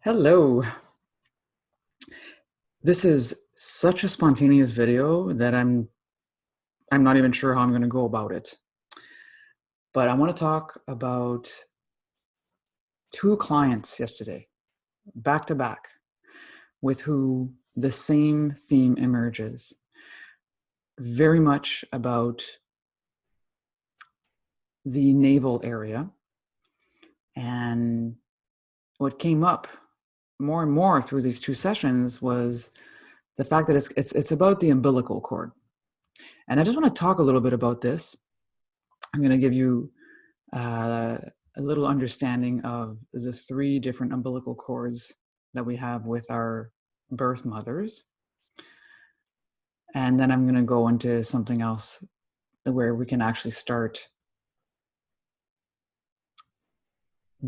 Hello. This is such a spontaneous video that I'm not even sure how I'm going to go about it. But I want to talk about two clients yesterday, back to back, with who the same theme emerges. Very much about the navel area. And what came up more and more through these two sessions was the fact that it's about the umbilical cord. And I just want to talk a little bit about this. I'm going to give you a little understanding of the three different umbilical cords that we have with our birth mothers. And then I'm going to go into something else where we can actually start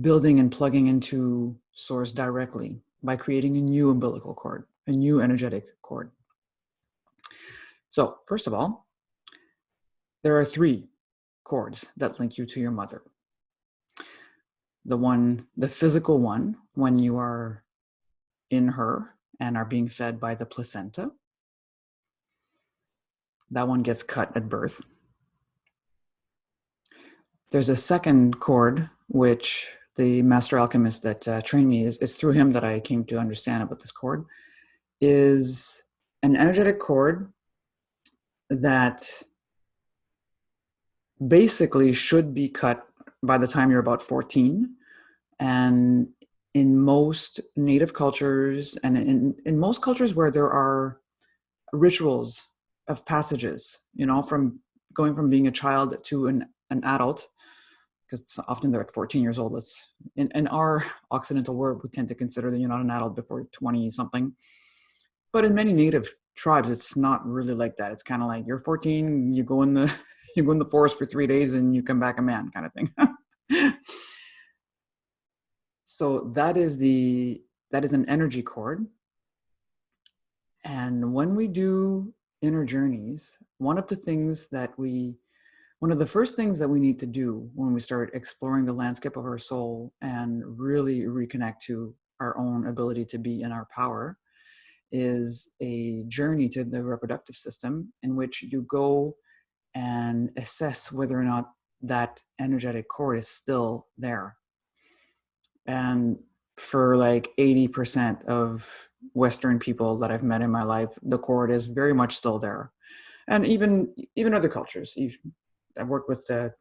building and plugging into source directly by creating a new umbilical cord, a new energetic cord. So first of all, there are three cords that link you to your mother. The physical one, when you are in her and are being fed by the placenta. That one gets cut at birth. There's a second cord, which the master alchemist that trained me, is through him that I came to understand about this cord, is an energetic cord that basically should be cut by the time you're about 14. And in most native cultures and in most cultures where there are rituals of passages, from going from being a child to an adult, because often they're at 14 years old. In our Occidental world, we tend to consider that you're not an adult before 20 something. But in many native tribes, it's not really like that. It's kind of like you're 14, you go in the forest for 3 days and you come back a man kind of thing. So that is an energy cord. And when we do inner journeys, one of the first things that we need to do when we start exploring the landscape of our soul and really reconnect to our own ability to be in our power is a journey to the reproductive system, in which you go and assess whether or not that energetic cord is still there. And for like 80% of Western people that I've met in my life, the cord is very much still there. And even other cultures. I've worked with a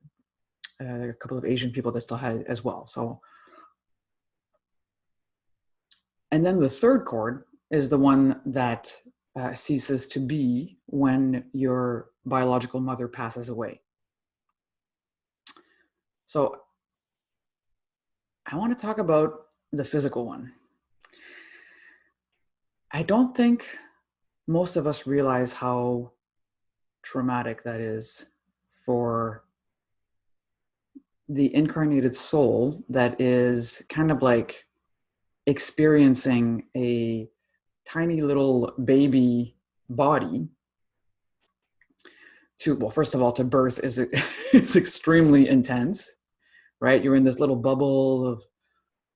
couple of Asian people that still had it as well. So, and then the third cord is the one that ceases to be when your biological mother passes away. So I want to talk about the physical one. I don't think most of us realize how traumatic that is for the incarnated soul that is kind of like experiencing a tiny little baby body. First of all, to birth is extremely intense, right? You're in this little bubble of,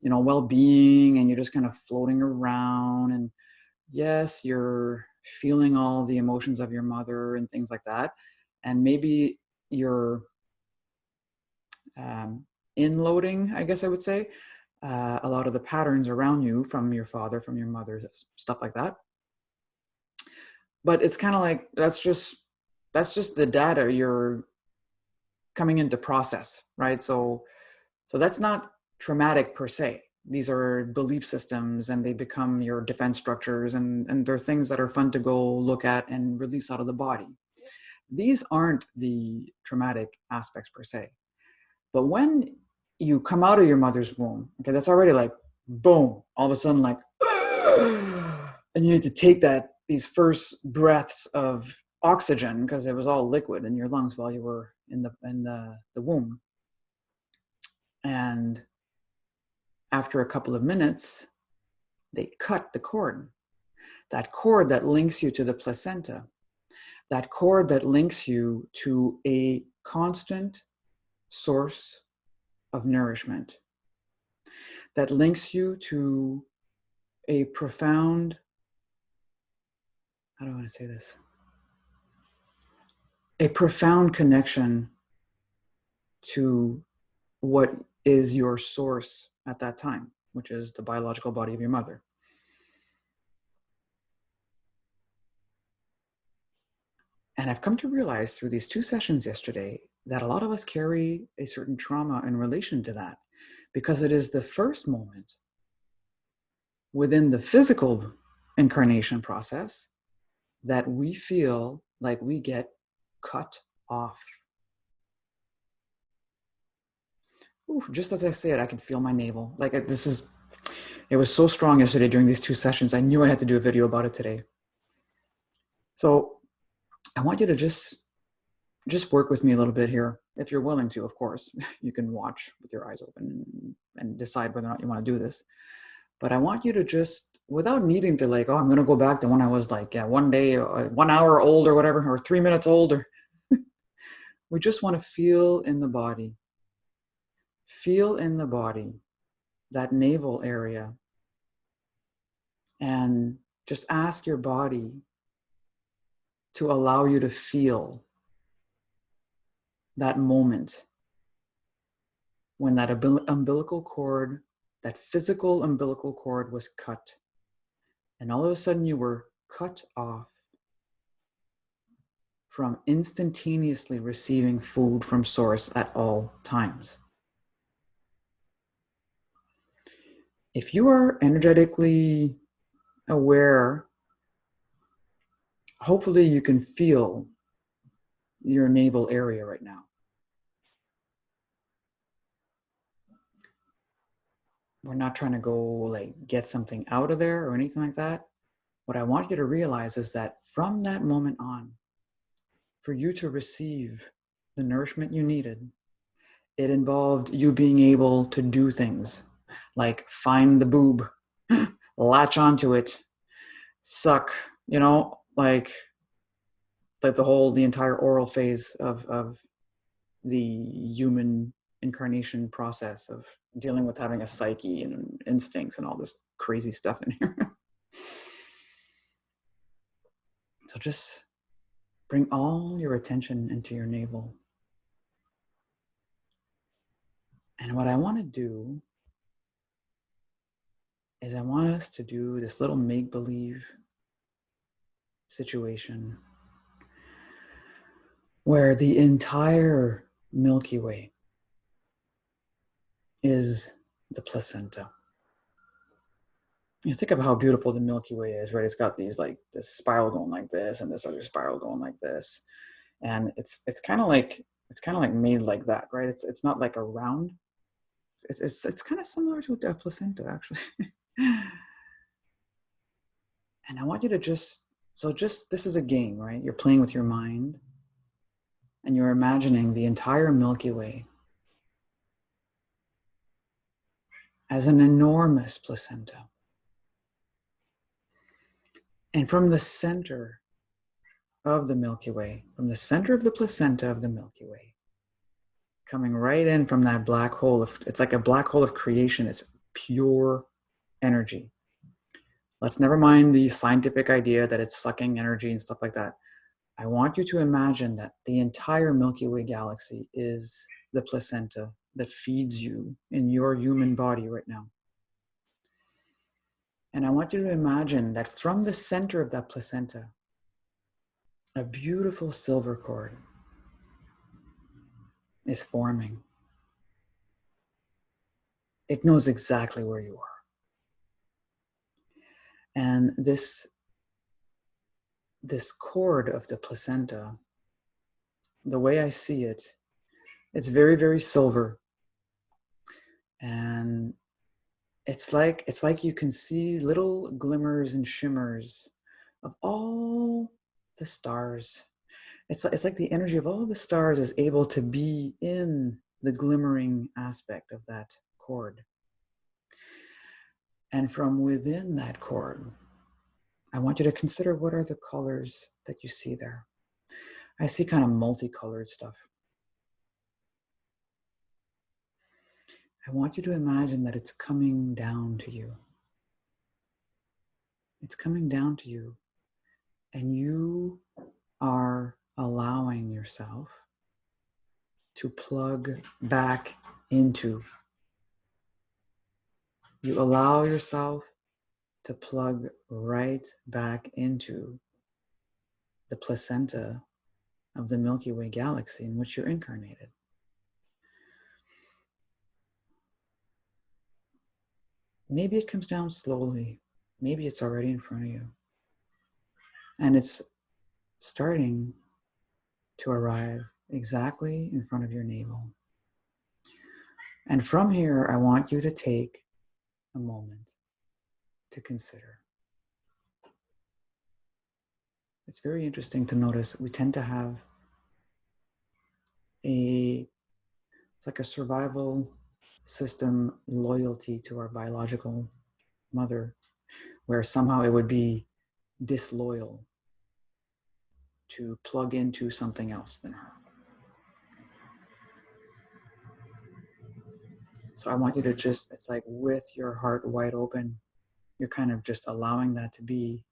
well-being, and you're just kind of floating around. And yes, you're feeling all the emotions of your mother and things like that. And maybe you're inloading, I guess I would say, a lot of the patterns around you from your father, from your mother, stuff like that. But it's kind of like, that's just the data you're coming into process, right? So that's not traumatic per se. These are belief systems, and they become your defense structures, and they're things that are fun to go look at and release out of the body. These aren't the traumatic aspects per se. But when you come out of your mother's womb, okay, that's already like, boom, all of a sudden, like, and you need to take these first breaths of oxygen, because it was all liquid in your lungs while you were in the womb. And after a couple of minutes, they cut the cord. That cord that links you to the placenta. That cord that links you to a constant source of nourishment. that links you to a profound, how do I want to say this? A profound connection to what is your source at that time, which is the biological body of your mother. And I've come to realize through these 2 sessions yesterday that a lot of us carry a certain trauma in relation to that, because it is the first moment within the physical incarnation process that we feel like we get cut off. Ooh, just as I say it, I can feel my navel. Like it was so strong yesterday during these 2 sessions. I knew I had to do a video about it today. So I want you to just work with me a little bit here. If you're willing to, of course, you can watch with your eyes open and decide whether or not you want to do this. But I want you to just, without needing to like, oh, I'm going to go back to when I was like, 1 day, 1 hour old or whatever, or 3 minutes old, or we just want to feel in the body. Feel in the body, that navel area, and just ask your body to allow you to feel that moment when that umbilical cord, that physical umbilical cord was cut. And all of a sudden you were cut off from instantaneously receiving food from source at all times. If you are energetically aware, hopefully you can feel your navel area right now. We're not trying to go like get something out of there or anything like that. What I want you to realize is that from that moment on, for you to receive the nourishment you needed, it involved you being able to do things like find the boob, latch onto it, suck, like the entire oral phase of the human incarnation process of dealing with having a psyche and instincts and all this crazy stuff in here. So just bring all your attention into your navel. And what I want to do is I want us to do this little make-believe situation where the entire Milky Way is the placenta. You think of how beautiful the Milky Way is, right? It's got these like this spiral going like this and this other spiral going like this. And it's kind of like made like that, right? It's not like a round. It's kind of similar to a placenta, actually. And I want you to this is a game, right? You're playing with your mind and you're imagining the entire Milky Way as an enormous placenta. And from the center of the Milky Way, from the center of the placenta of the Milky Way, coming right in from that black hole it's like a black hole of creation. It's pure energy. Let's never mind the scientific idea that it's sucking energy and stuff like that. I want you to imagine that the entire Milky Way galaxy is the placenta that feeds you in your human body right now. And I want you to imagine that from the center of that placenta, a beautiful silver cord is forming. It knows exactly where you are. And this cord of the placenta, the way I see it, it's very, very silver. And it's like you can see little glimmers and shimmers of all the stars. It's like the energy of all the stars is able to be in the glimmering aspect of that cord. And from within that cord, I want you to consider what are the colors that you see there. I see kind of multicolored stuff. I want you to imagine that it's coming down to you. It's coming down to you, and you are allowing yourself to plug back into. You allow yourself to plug right back into the placenta of the Milky Way galaxy in which you're incarnated. Maybe it comes down slowly. Maybe it's already in front of you. And it's starting to arrive exactly in front of your navel. And from here, I want you to take a moment to consider. It's very interesting to notice we tend to have it's like a survival system loyalty to our biological mother, where somehow it would be disloyal to plug into something else than her. So I want you to just, it's like with your heart wide open, you're kind of just allowing that to be,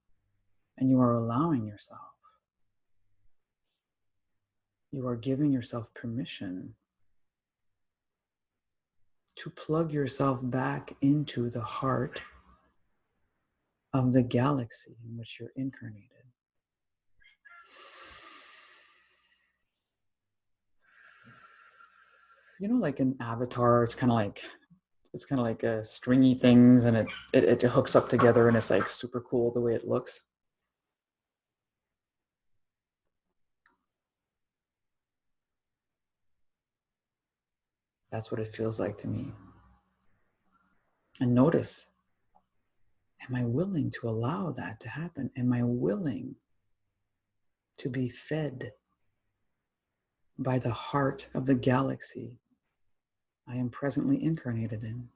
and you are allowing yourself. You are giving yourself permission to plug yourself back into the heart of the galaxy in which you're incarnated. You know, like an avatar, it's kind of like stringy things, and it hooks up together, and it's like super cool the way it looks. That's what it feels like to me. And notice, am I willing to allow that to happen? Am I willing to be fed by the heart of the galaxy I am presently incarnated in?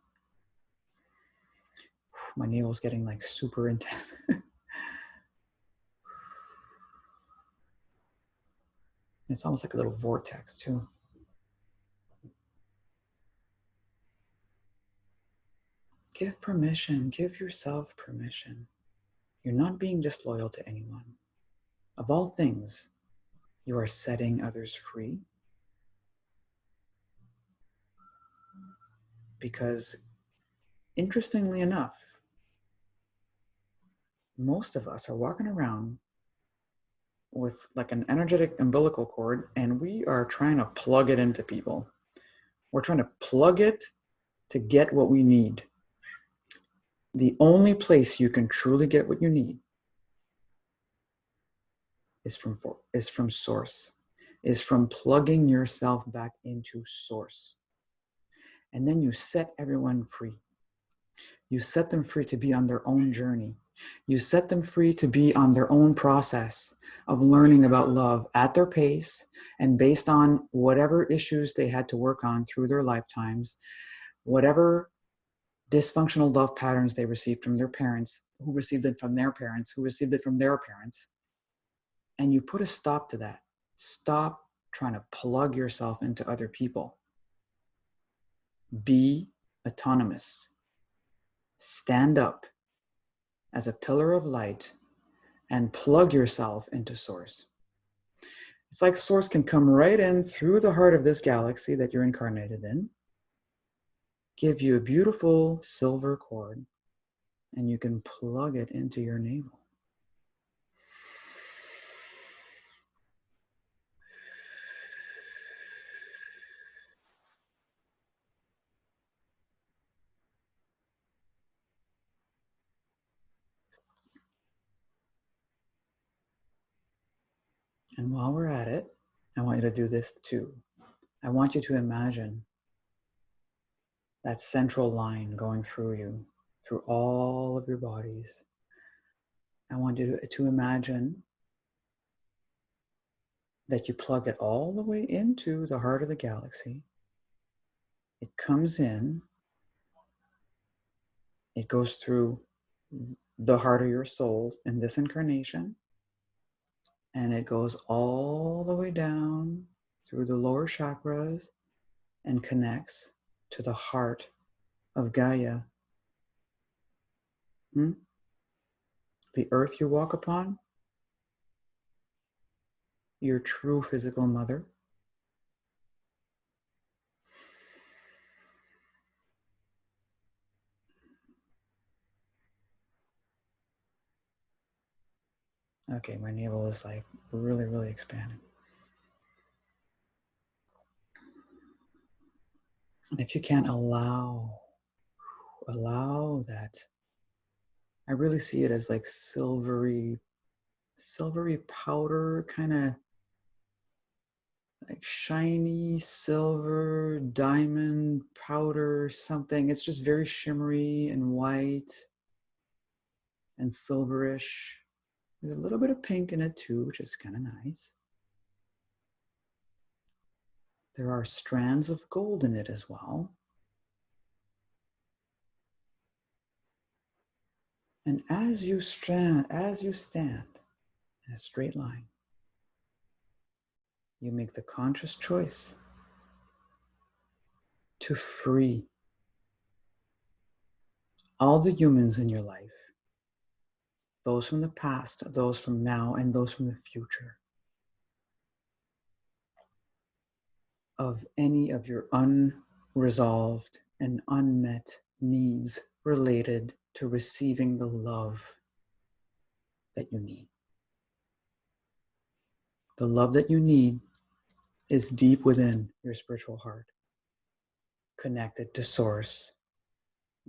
My navel's getting like super intense. It's almost like a little vortex too. Give permission, give yourself permission. You're not being disloyal to anyone. Of all things, you are setting others free, because interestingly enough, most of us are walking around with like an energetic umbilical cord, and we are trying to plug it into people. We're trying to plug it to get what we need. The only place you can truly get what you need is from source, is from plugging yourself back into source. And then you set everyone free. You set them free to be on their own journey. You set them free to be on their own process of learning about love at their pace and based on whatever issues they had to work on through their lifetimes, whatever dysfunctional love patterns they received from their parents, who received it from their parents, who received it from their parents. And you put a stop to that. Stop trying to plug yourself into other people. Be autonomous. Stand up as a pillar of light and plug yourself into source. It's like source can come right in through the heart of this galaxy that you're incarnated in, give you a beautiful silver cord, and you can plug it into your navel. And while we're at it, I want you to do this too. I want you to imagine that central line going through you, through all of your bodies. I want you to imagine that you plug it all the way into the heart of the galaxy. It comes in, it goes through the heart of your soul in this incarnation, and it goes all the way down through the lower chakras and connects to the heart of Gaia. Hmm? The earth you walk upon, your true physical mother. Okay, my navel is like really, really expanding. And if you can't allow that, I really see it as like silvery powder, kind of like shiny silver diamond powder something. It's just very shimmery and white and silverish. There's a little bit of pink in it too, which is kind of nice. There are strands of gold in it as well. And as you stand in a straight line, you make the conscious choice to free all the humans in your life, those from the past, those from now, and those from the future, of any of your unresolved and unmet needs related to receiving the love that you need. The love that you need is deep within your spiritual heart, connected to Source,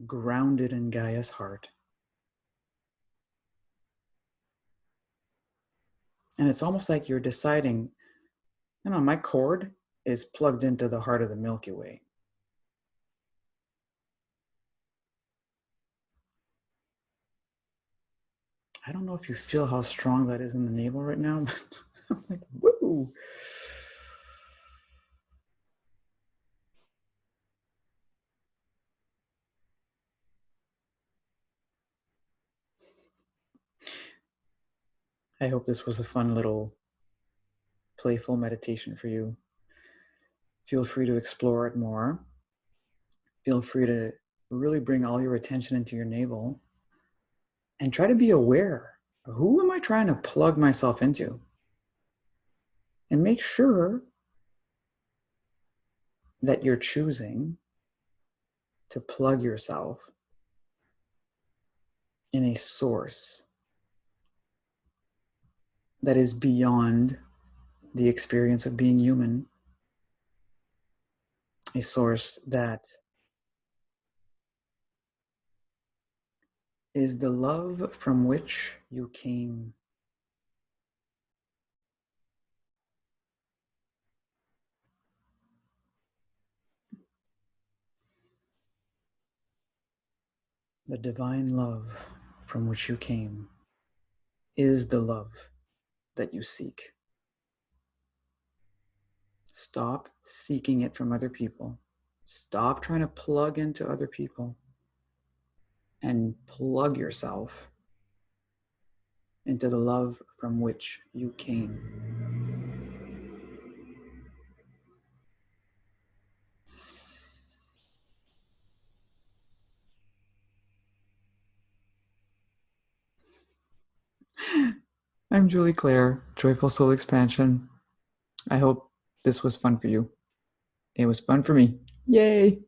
grounded in Gaia's heart. And it's almost like you're deciding, my cord is plugged into the heart of the Milky Way. I don't know if you feel how strong that is in the navel right now, but I'm like, woo! I hope this was a fun little playful meditation for you. Feel free to explore it more. Feel free to really bring all your attention into your navel and try to be aware. Who am I trying to plug myself into? And make sure that you're choosing to plug yourself in a source that is beyond the experience of being human, a source that is the love from which you came. The divine love from which you came is the love that you seek. Stop seeking it from other people. Stop trying to plug into other people and plug yourself into the love from which you came. I'm Julie Claire, Joyful Soul Expansion. I hope this was fun for you. It was fun for me. Yay!